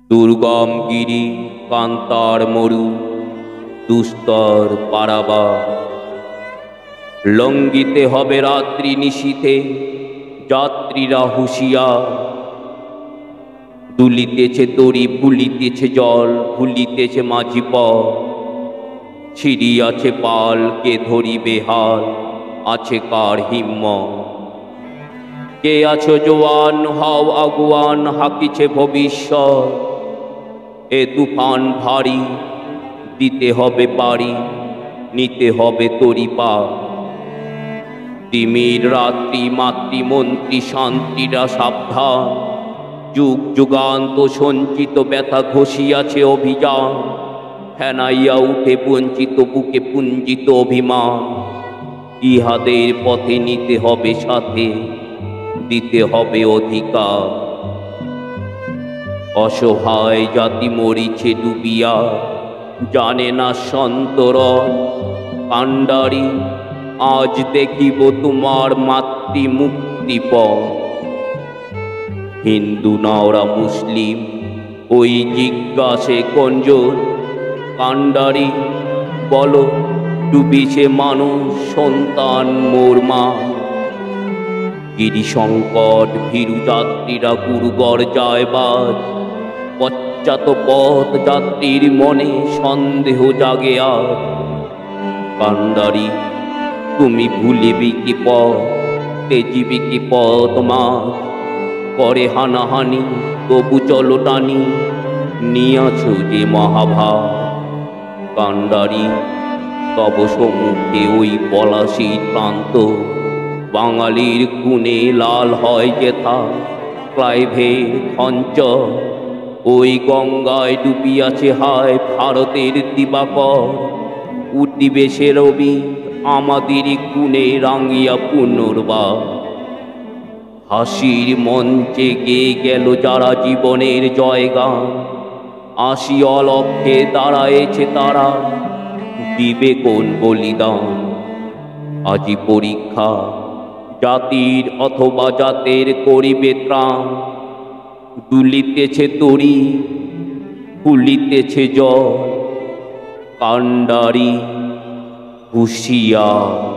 দুর্গম গিরি কান্তার মরু দুস্তর পারাবার, লঙ্ঘিতে হবে রাত্রি নিশীথে যাত্রীরা হুঁশিয়ার। দুলিতেছে তরি ভুলিতেছে জল, ভুলিতেছে মাঝি পথ। ছিড়িয়াছে পাল, কে ধরিবে হাল, আছে কার হিম্মত। কে আছো জোয়ান, হাও আগুয়ান, হাকিছে ভবিষ্যৎ। এ তুফান ভারী, দিতে হবে পারি, নিতে হবে তরি পার। তিমির রাত্রি মাতৃমন্ত্রী শান্তিরা সাবধান, যুগ যুগান্ত সঞ্চিত ব্যথা ঘষিয়াছে অভিযান। ফেনাইয়া উঠে বঞ্চিত বুকে পুঞ্জিত অভিমান। ইহাদের পথে নিতে হবে সাথে, দিতে হবে অধিকার। অসহায় জাতি মরিছে ডুবিয়া, জানে না সন্তরণ। কান্ডারি, আজ দেখিব তোমার মাতৃমুক্তিপথ। হিন্দু নাওরা মুসলিম, ওই জিজ্ঞাসে কোনজন? কান্ডারি, বলো ডুবিছে মানুষ সন্তান মোর মা। গিরিসংকট ভীরু যাত্রীরা গুরুগর যায়বাজ। পশ্চাৎ পথ যাত্রীর মনে সন্দেহ জাগে আজ। কান্ডারি, তুমি ভুলিবি কি পথ, তেজিবি কি পথ মাঝ। করে হানাহানি তবু চলো টানি, নিয়াছ যে মহাভার। কান্ডারি, তব সম্মুখে ওই পলাশীর প্রান্ত। বাঙালির খুনে লাল হয় যেথা ক্লাইভের খঞ্চ। ওই গঙ্গায় ডুবিয়াছে হায় ভারতের দিবাকর। উঠিবে সে রবি আমাদের খুনে রাঙিয়া পুনর্বার। হাসির মঞ্চে গেয়ে গেল যারা জীবনের জয়গান। আসি অলক্ষে দাঁড়ায়েছে তারা, দিবে কোন বলিদান। আজি পরীক্ষা জাতির অথবা জাতের করিবে ত্রাণ। দুলিতেছে তরি, ফুলিতেছে জল। কান্ডারি, হুঁশিয়ার।